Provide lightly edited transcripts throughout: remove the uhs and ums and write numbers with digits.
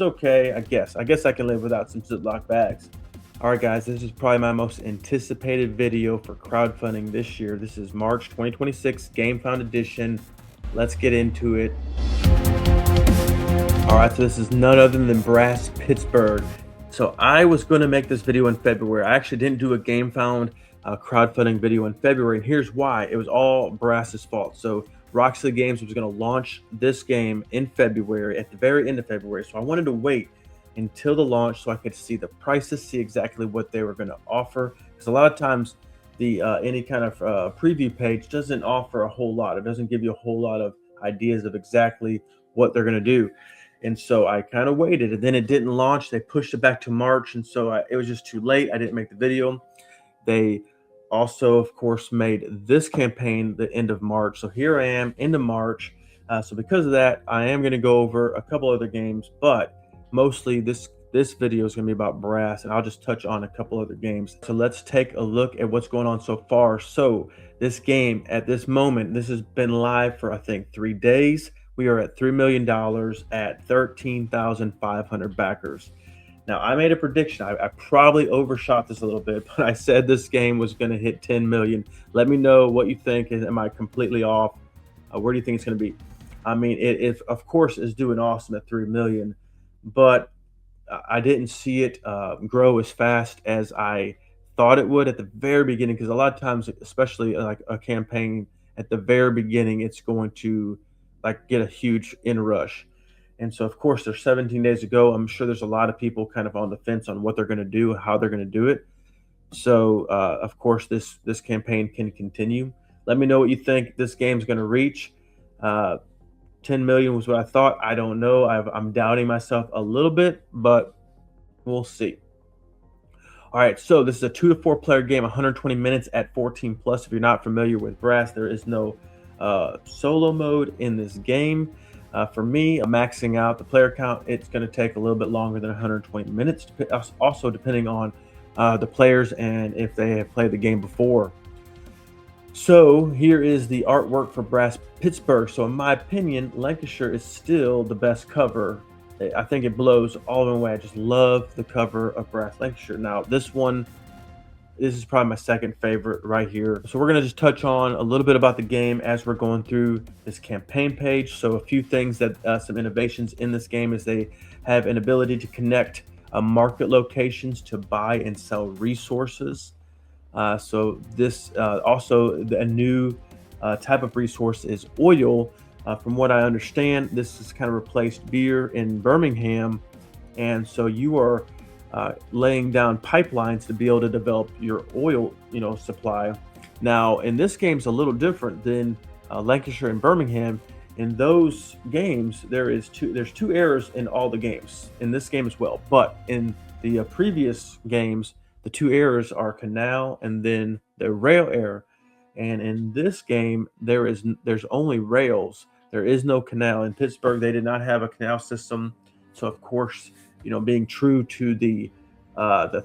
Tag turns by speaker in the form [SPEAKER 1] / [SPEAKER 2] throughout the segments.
[SPEAKER 1] okay, I guess. I guess I can live without some Ziploc bags. All right, guys, this is probably my most anticipated video for crowdfunding this year. This is March 2026 GameFound edition. Let's get into it. All right, so this is none other than Brass Pittsburgh. So I was going to make this video in February. I actually didn't do a GameFound crowdfunding video in February, and here's why. It was all Brass's fault. So Roxley Games was going to launch this game in February, at the very end of February. So I wanted to wait until the launch so I could see the prices, see exactly what they were going to offer. Because a lot of times the any kind of preview page doesn't offer a whole lot. It doesn't give you a whole lot of ideas of exactly what they're going to do. And so I kind of waited, and then it didn't launch. They pushed it back to March, and so it was just too late. I didn't make the video. They also, of course, made this campaign the end of March. So here I am, end of March. So because of that, I am going to go over a couple other games, but mostly this video is going to be about Brass, and I'll just touch on a couple other games. So let's take a look at what's going on so far. So this game at this moment, this has been live for I think 3 days. We are at $3 million at 13,500 backers. Now, I made a prediction. I probably overshot this a little bit, but I said this game was going to hit 10 million. Let me know what you think. Am I completely off? Where do you think it's going to be? I mean, it of course is doing awesome at 3 million, but I didn't see it grow as fast as I thought it would at the very beginning, because a lot of times, especially like a campaign at the very beginning, it's going to like get a huge inrush. And so of course there's 17 days to go. I'm sure there's a lot of people kind of on the fence on what they're going to do, how they're going to do it. So of course this campaign can continue. Let me know what you think this game's going to reach. 10 million was what I thought. I don't know. I'm doubting myself a little bit, but we'll see. All right, so this is a 2 to 4 player game, 120 minutes at 14 plus. If you're not familiar with Brass, there is no solo mode in this game. For me, maxing out the player count, it's going to take a little bit longer than 120 minutes, also depending on the players and if they have played the game before. So here is the artwork for Brass Pittsburgh. So in my opinion, Lancashire is still the best cover. I think it blows all the way. I just love the cover of Brass Lancashire. Now this is probably my second favorite right here. So we're going to just touch on a little bit about the game as we're going through this campaign page. So a few things that some innovations in this game is they have an ability to connect market locations to buy and sell resources. So this also a new type of resource is oil. From what I understand, this has kind of replaced beer in Birmingham, and so you are laying down pipelines to be able to develop your oil, supply. Now, in this game's a little different than Lancashire and Birmingham. In those games, there's two errors in all the games. In this game as well, but in the previous games, the two errors are canal and then the rail error. And in this game, there's only rails. There is no canal. In Pittsburgh, they did not have a canal system. So of course, being true to the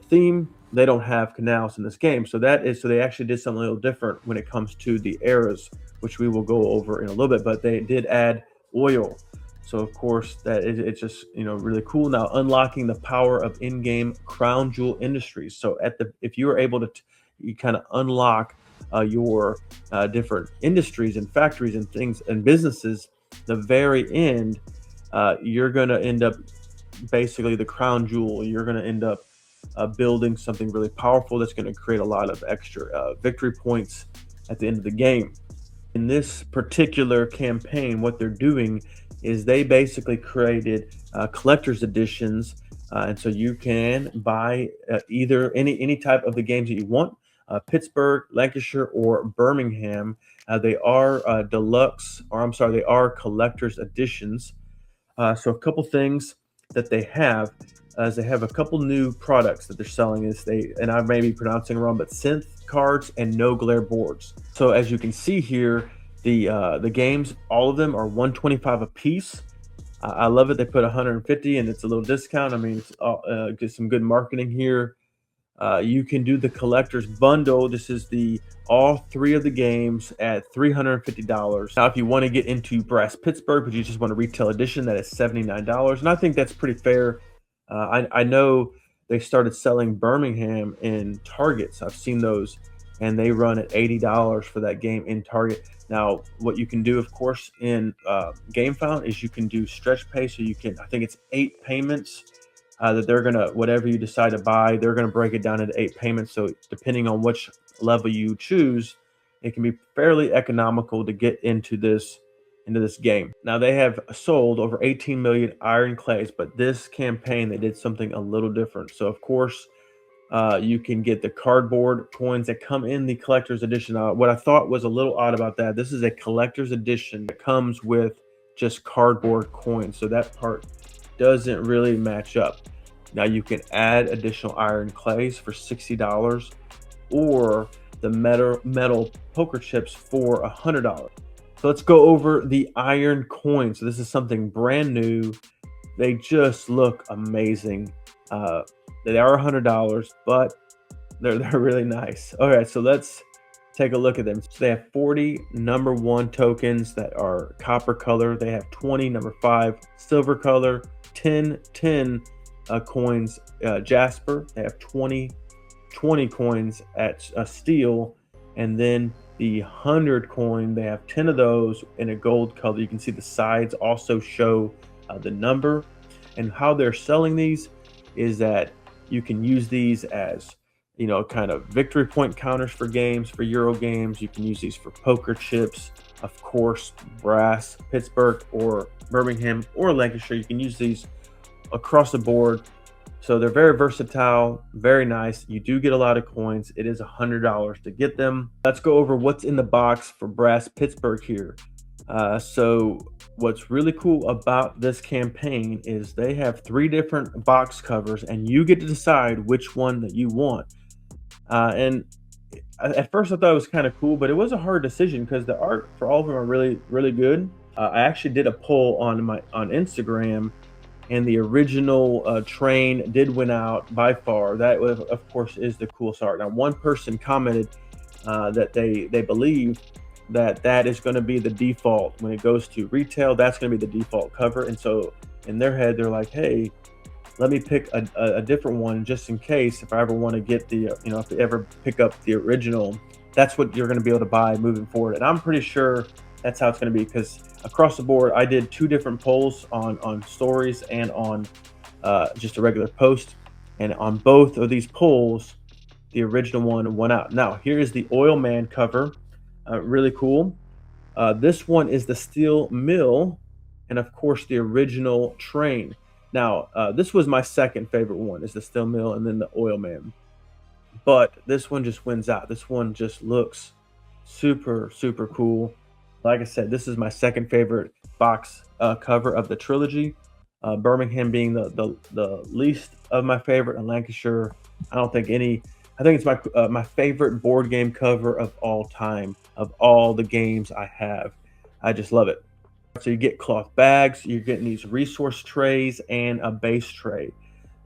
[SPEAKER 1] theme, they don't have canals in this game. So they actually did something a little different when it comes to the eras, which we will go over in a little bit. But they did add oil. So of course it's just really cool. Now unlocking the power of in-game crown jewel industries. So if you are able to you kind of unlock your different industries and factories and things and businesses, the very end, you're going to end up basically the crown jewel. You're going to end up building something really powerful that's going to create a lot of extra victory points at the end of the game. In this particular campaign, what they're doing is they basically created collector's editions, and so you can buy either any type of the games that you want. Pittsburgh, Lancashire, or Birmingham. They are deluxe, or I'm sorry, they are collector's editions. So a couple things that they have is they have a couple new products that they're selling. And I may be pronouncing it wrong, but synth cards and no glare boards. So as you can see here, the games, all of them are $125 a piece. I love it. They put 150, and it's a little discount. I mean, it's get some good marketing here. You can do the collector's bundle. This is the all three of the games at $350. Now, if you want to get into Brass Pittsburgh, but you just want a retail edition, that is $79. And I think that's pretty fair. I know they started selling Birmingham in Targets. I've seen those, and they run at $80 for that game in Target. Now, what you can do, of course, in GameFound is you can do stretch pay. So you can, I think it's 8 payments that they're gonna, whatever you decide to buy, they're gonna break it down into 8 payments. So depending on which level you choose, it can be fairly economical to get into this game. Now, they have sold over 18 million iron clays, but this campaign they did something a little different. So of course, you can get the cardboard coins that come in the collector's edition. What I thought was a little odd about that, this is a collector's edition that comes with just cardboard coins. So that part doesn't really match up. Now you can add additional iron clays for $60 or the metal poker chips for $100. So let's go over the iron coins. So this is something brand new. They just look amazing. They are $100, but they're really nice. All right, so let's take a look at them. So they have 40 number 1 tokens that are copper color. They have 20 number 5 silver color, 10 coins jasper. They have 20 coins at steel, and then the 100 coin, they have 10 of those in a gold color. You can see the sides also show the number. And how they're selling these is that you can use these as, you know, kind of victory point counters for games, for Euro games. You can use these for poker chips, of course, Brass Pittsburgh or Birmingham or Lancashire. You can use these across the board. So they're very versatile, very nice. You do get a lot of coins. It is $100 to get them. Let's go over what's in the box for Brass Pittsburgh here. So what's really cool about this campaign is they have 3 different box covers, and you get to decide which one that you want. And at first I thought it was kind of cool, but it was a hard decision because the art for all of them are really, really good. I actually did a poll on Instagram, and the original train did win out by far. That was, of course, is the coolest art. Now, one person commented that they believe that is going to be the default when it goes to retail. That's going to be the default cover, and so in their head they're like, hey, let me pick a different one just in case if I ever want to get the if they ever pick up the original, that's what you're going to be able to buy moving forward. And I'm pretty sure that's how it's going to be, because across the board I did 2 different polls on stories and on just a regular post, and on both of these polls the original one went out. Now here is the Oil Man cover. Really cool. This one is the steel mill, and of course the original train. Now this was my second favorite one, is the steel mill and then the Oil Man, but this one just wins out. This one just looks super cool. Like I said, this is my second favorite box cover of the trilogy. Birmingham being the least of my favorite, and Lancashire, I think it's my favorite board game cover of all time, of all the games I have. I just love it. So you get cloth bags, you're getting these resource trays and a base tray.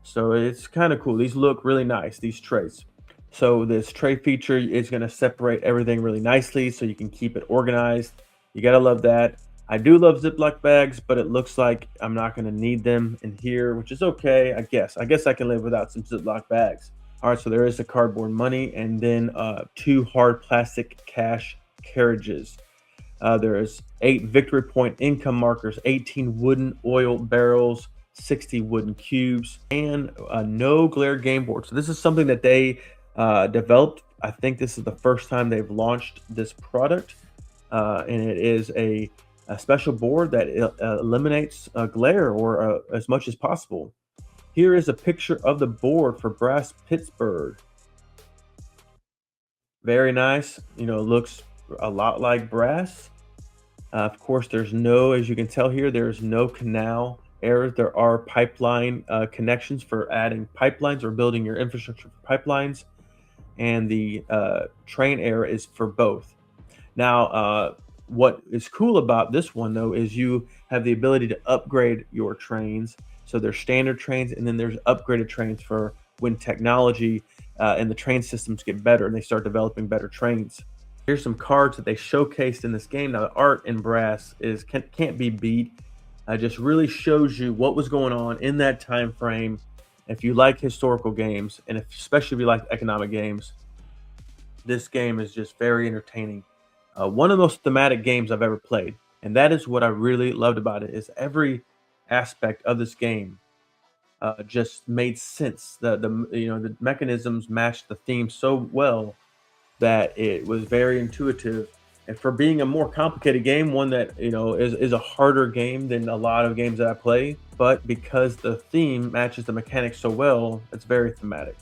[SPEAKER 1] So it's kind of cool. These look really nice, these trays. So this tray feature is going to separate everything really nicely so you can keep it organized. You got to love that. I do love Ziploc bags, but it looks like I'm not going to need them in here, which is okay, I guess. I guess I can live without some Ziploc bags. All right, so there is the cardboard money, and then 2 hard plastic cash carriages. There is 8 victory point income markers, 18 wooden oil barrels, 60 wooden cubes, and a no glare game board. So this is something that they developed. I think this is the first time they've launched this product, and it is a special board that eliminates glare, or as much as possible. Here is a picture of the board for Brass Pittsburgh. Very nice. Looks a lot like brass. Of course, there's no, as you can tell here, there's no canal errors. There are pipeline connections for adding pipelines or building your infrastructure for pipelines. And the train error is for both. Now, what is cool about this one, though, is you have the ability to upgrade your trains. So there's standard trains, and then there's upgraded trains for when technology and the train systems get better and they start developing better trains. Here's some cards that they showcased in this game. Now, the art in Brass can't be beat. Just really shows you what was going on in that time frame. If you like historical games, and especially if you like economic games, this game is just very entertaining. One of the most thematic games I've ever played, and that is what I really loved about it. Is every aspect of this game just made sense. The mechanisms matched the theme so well that it was very intuitive. And for being a more complicated game, one that is a harder game than a lot of games that I play, but because the theme matches the mechanics so well, it's very thematic.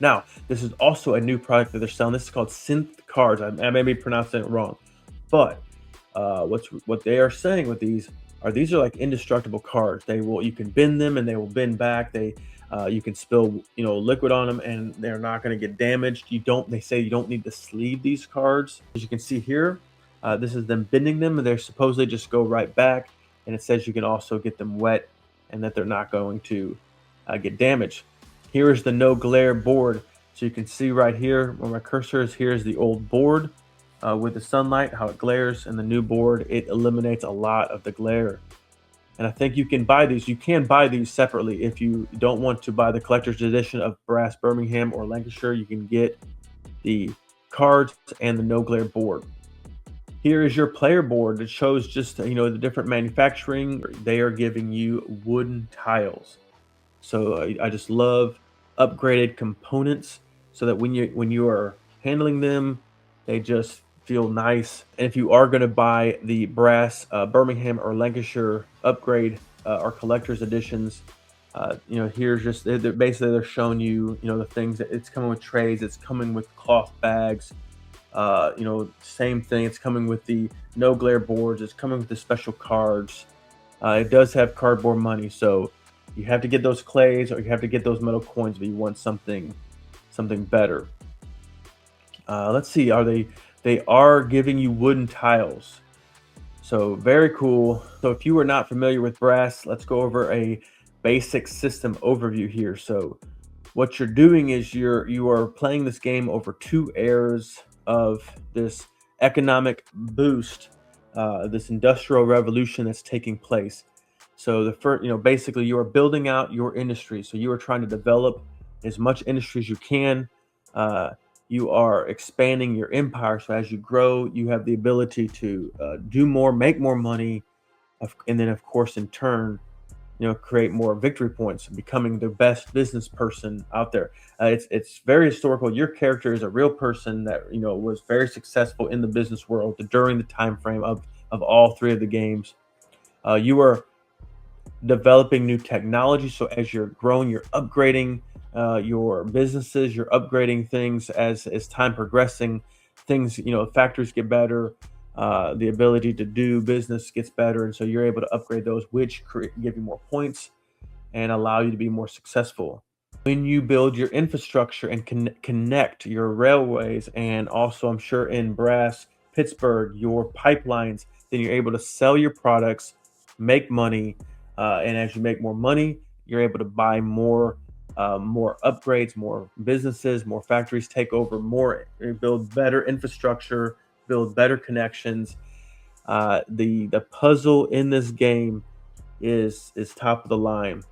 [SPEAKER 1] Now, this is also a new product that they're selling. This is called Synth Cards. I may be pronouncing it wrong, but what they are saying with these are like indestructible cards. You can bend them and they will bend back. You can spill liquid on them and they're not going to get damaged. They say you don't need to sleeve these cards. As you can see here, this is them bending them and they're supposedly just go right back. And it says you can also get them wet and that they're not going to get damaged. Here is the no glare board. So you can see right here where my cursor is. Here's the old board with the sunlight, how it glares, and the new board, it eliminates a lot of the glare. And I think you can buy these. You can buy these separately if you don't want to buy the collector's edition of Brass Birmingham or Lancashire. You can get the cards and the no glare board. Here is your player board. It shows just the different manufacturing. They are giving you wooden tiles. So I just love upgraded components so that when you are handling them, they just feel nice. And if you are going to buy the Brass Birmingham or Lancashire upgrade or collector's editions, here's just they're showing you the things that it's coming with trays, it's coming with cloth bags, same thing. It's coming with the no glare boards. It's coming with the special cards. It does have cardboard money, so you have to get those clays or you have to get those metal coins if you want something better. Let's see. They are giving you wooden tiles. So very cool. So if you are not familiar with Brass, let's go over a basic system overview here. So what you're doing is you are playing this game over 2 eras of this economic boost, this industrial revolution that's taking place. So the first, basically you are building out your industry. So you are trying to develop as much industry as you can. You are expanding your empire. So as you grow, you have the ability to do more, make more money, and then of course in turn, create more victory points, becoming the best business person out there. It's very historical. Your character is a real person that was very successful in the business world during the time frame of all 3 of the games. You are developing new technology. So as you're growing, you're upgrading your businesses, you're upgrading things as time progressing. Things, factories get better. The ability to do business gets better, and so you're able to upgrade those, which give you more points and allow you to be more successful. When you build your infrastructure and connect your railways, and also I'm sure in Brass Pittsburgh, your pipelines, then you're able to sell your products, make money, and as you make more money, you're able to buy more upgrades, more businesses, more factories take over, build better infrastructure, build better connections. The puzzle in this game is top of the line.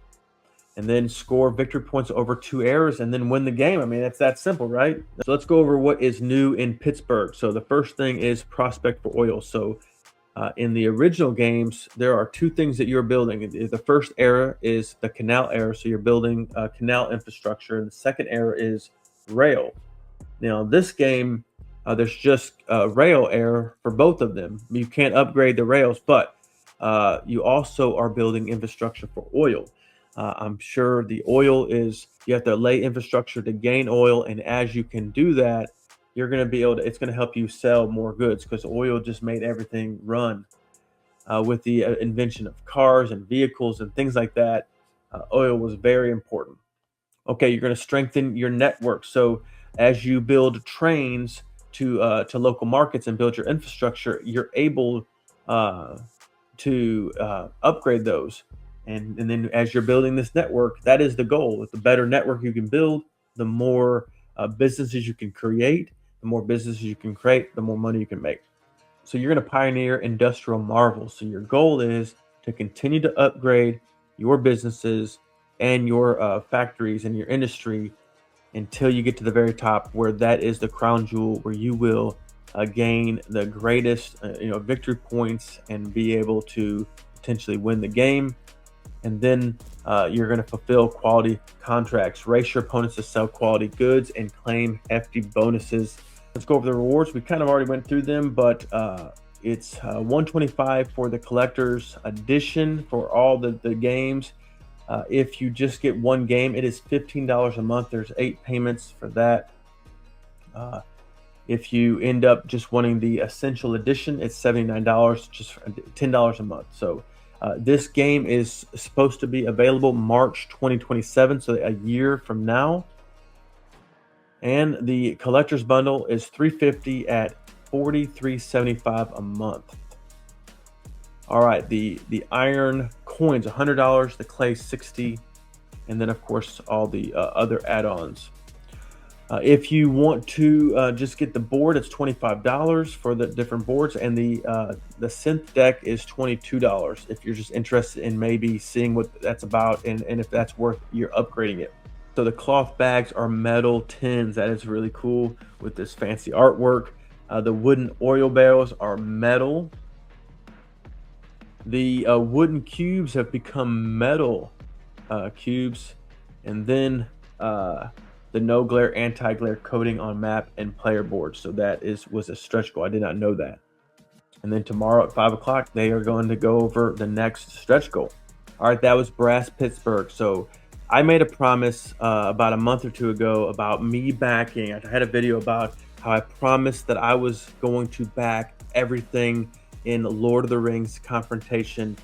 [SPEAKER 1] And then score victory points over 2 errors and then win the game. I mean, it's that simple, right? So let's go over what is new in Pittsburgh. So the first thing is prospect for oil. So in the original games, there are 2 things that you're building. The first era is the canal era. So you're building canal infrastructure. And the second era is rail. Now, this game, there's just rail air for both of them. You can't upgrade the rails, but you also are building infrastructure for oil. I'm sure the oil you have to lay infrastructure to gain oil, and as you can do that, you're going to be able to, it's going to help you sell more goods because oil just made everything run. With the invention of cars and vehicles and things like that, oil was very important. Okay, you're going to strengthen your network. So as you build trains to local markets and build your infrastructure, you're able to upgrade those. And then as you're building this network, that is the goal. The better network you can build, the more businesses you can create. The more businesses you can create, the more money you can make. So you're going to pioneer industrial marvels. So your goal is to continue to upgrade your businesses and your factories and your industry until you get to the very top, where that is the crown jewel, where you will gain the greatest victory points and be able to potentially win the game. And then you're going to fulfill quality contracts, race your opponents to sell quality goods, and claim hefty bonuses. Let's go over the rewards. We kind of already went through them, but it's $125 for the collector's edition for all the games. If you just get one game, it is $15 a month. There's 8 payments for that. If you end up just wanting the essential edition, it's $79, just $10 a month. So this game is supposed to be available March 2027, so a year from now. And the collector's bundle is $350 at $43.75 a month. All right, the iron coins, $100, the clay $60, and then of course all the other add-ons. If you want to just get the board, it's $25 for the different boards, and the synth deck is $22 if you're just interested in maybe seeing what that's about and if that's worth you're upgrading it. So the cloth bags are metal tins. That is really cool with this fancy artwork. The wooden oil barrels are metal. The wooden cubes have become metal cubes, and then the no glare, anti-glare coating on map and player boards. So that was a stretch goal. I did not know that. And then tomorrow at 5 o'clock, they are going to go over the next stretch goal. All right, that was Brass Pittsburgh. So I made a promise about a month or two ago about me backing. I had a video about how I promised that I was going to back everything in Lord of the Rings Confrontation.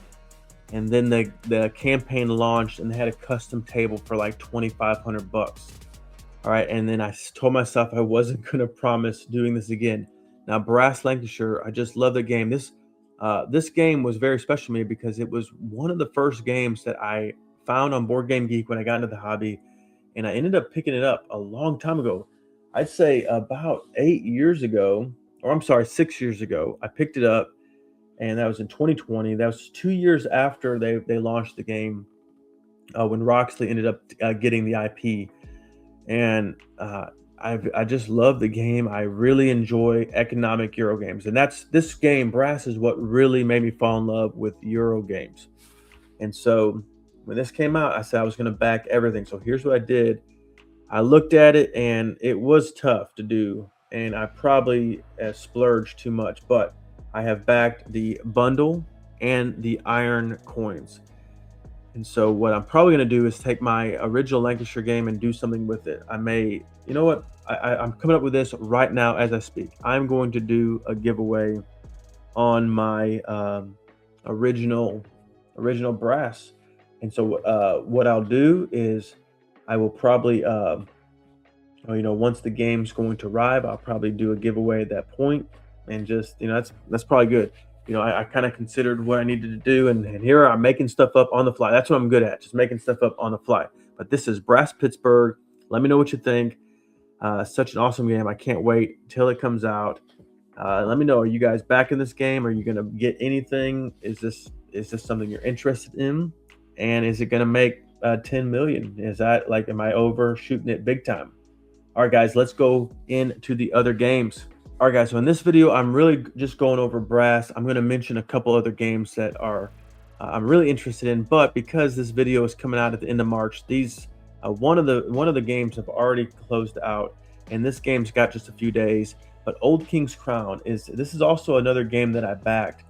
[SPEAKER 1] And then the campaign launched, and they had a custom table for like $2,500. All right, and then I told myself I wasn't going to promise doing this again. Now, Brass Lancashire, I just love the game. This game was very special to me because it was one of the first games that I found on Board Game Geek when I got into the hobby, and I ended up picking it up a long time ago. I'd say about 8 years ago, or I'm sorry, 6 years ago, I picked it up, and that was in 2020. That was 2 years after they launched the game, when Roxley ended up getting the IP. And I just love the game. I really enjoy economic Euro games, and this game, Brass, is what really made me fall in love with Euro games. And so when this came out, I said I was going to back everything. So here's what I did. I looked at it, and it was tough to do, and I probably splurged too much, but I have backed the bundle and the iron coins. And so what I'm probably going to do is take my original Lancashire game and do something with it. I may, you know what? I'm coming up with this right now as I speak. I'm going to do a giveaway on my original Brass. And so what I'll do is I will probably, once the game's going to arrive, I'll probably do a giveaway at that point, and just, that's probably good. I kind of considered what I needed to do, and here I'm making stuff up on the fly. That's what I'm good at, just making stuff up on the fly. But this is Brass Pittsburgh. Let me know what you think. Such an awesome game. I can't wait till it comes out. Let me know, are you guys back in this game? Are you going to get anything? Is this something you're interested in? And is it going to make 10 million? Is that like, am I overshooting it big time? All right, guys, let's go into the other games. All right, guys, so in this video, I'm really just going over Brass. I'm going to mention a couple other games that are I'm really interested in, but because this video is coming out at the end of March, these one of the games have already closed out, and this game's got just a few days. But Old King's Crown is also another game that I backed.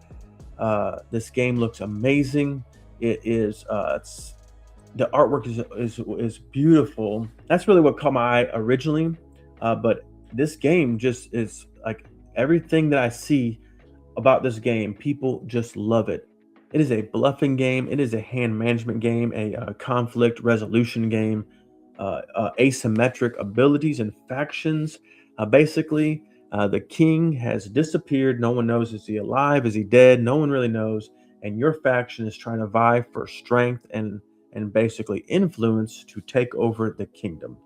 [SPEAKER 1] This game looks amazing. It is the artwork is beautiful. That's really what caught my eye originally, but this game just is like everything that I see about this game. People just love it. It is a bluffing game. It is a hand management game, a conflict resolution game, asymmetric abilities and factions. Basically, the king has disappeared. No one knows, is he alive? Is he dead? No one really knows. and your faction is trying to vie for strength and basically influence to take over the kingdom.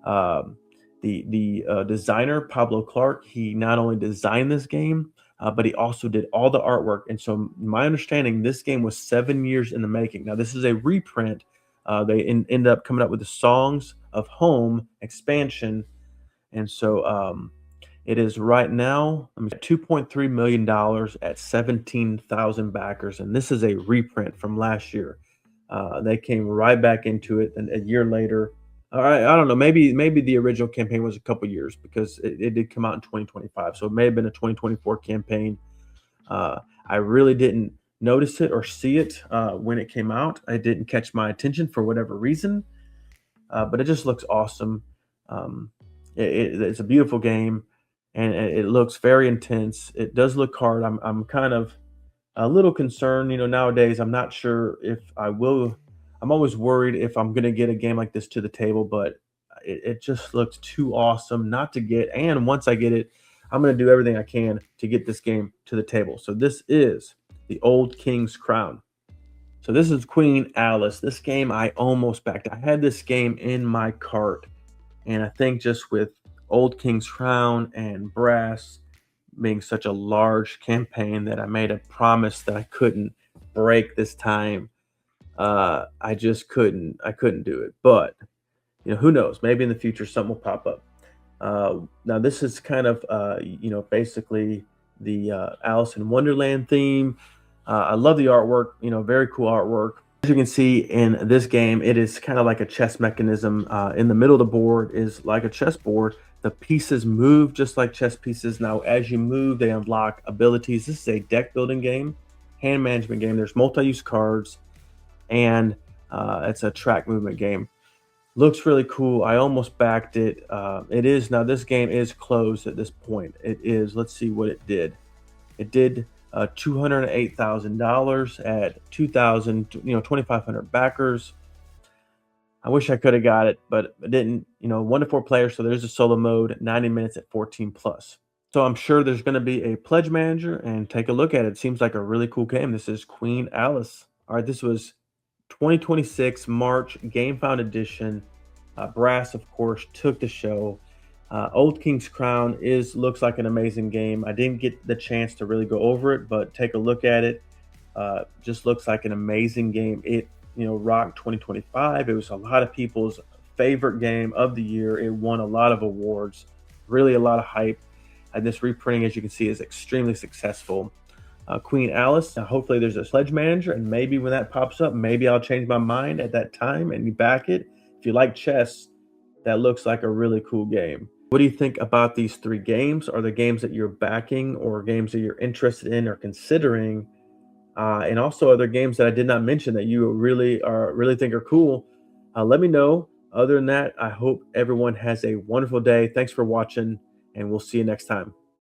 [SPEAKER 1] Um, the designer Pablo Clark, he not only designed this game, but he also did all the artwork. And so, my understanding, this game was 7 years in the making. Now, this is a reprint. They ended up coming up with the Songs of Home expansion, and so it is right now, I mean, $2.3 million at 17,000 backers, and this is a reprint from last year. They came right back into it, and a year later, I don't know, maybe the original campaign was a couple years because it did come out in 2025, so it may have been a 2024 campaign. Uh, I really didn't notice it or see it when it came out. It didn't catch my attention for whatever reason, but it just looks awesome. Um, it's a beautiful game, and it looks very intense. It does look hard. I'm kind of a little concerned. Nowadays I'm not sure if I will. I'm always worried if I'm going to get a game like this to the table, but it just looks too awesome not to get. And once I get it, I'm going to do everything I can to get this game to the table. So this is the Old King's Crown. So this is Queen Alice. This game I almost backed. I had this game in my cart, and I think just with Old King's Crown and Brass being such a large campaign that I made a promise that I couldn't break this time. I just couldn't. I couldn't do it. But who knows? Maybe in the future something will pop up. Now this is kind of basically the Alice in Wonderland theme. I love the artwork. Very cool artwork. As you can see in this game, it is kind of like a chess mechanism. In the middle of the board is like a chessboard. The pieces move just like chess pieces. Now, as you move, they unlock abilities. This is a deck building game, hand management game. There's multi-use cards, and it's a track movement game. Looks really cool. I almost backed it. It is now. This game is closed at this point. It is. Let's see what it did. It did $208,000 at 2,500 backers. I wish I could have got it, but I didn't. 1 to 4 players, so there's a solo mode, 90 minutes at 14 plus. So I'm sure there's going to be a pledge manager, and take a look at it. It seems like a really cool game. This is Queen Alice. All right, this was 2026 March Game Found Edition. Brass, of course, took the show. Old King's Crown looks like an amazing game. I didn't get the chance to really go over it, but take a look at it. Just looks like an amazing game. It rocked 2025. It was a lot of people's favorite game of the year. It won a lot of awards, really a lot of hype. And this reprinting, as you can see, is extremely successful. Queen Alice, now hopefully there's a pledge manager, and maybe when that pops up, maybe I'll change my mind at that time and you back it. If you like chess, that looks like a really cool game. What do you think about these 3 games? Are there games that you're backing or games that you're interested in or considering? And also, are there games that I did not mention that you really think are cool? Let me know. Other than that, I hope everyone has a wonderful day. Thanks for watching, and we'll see you next time.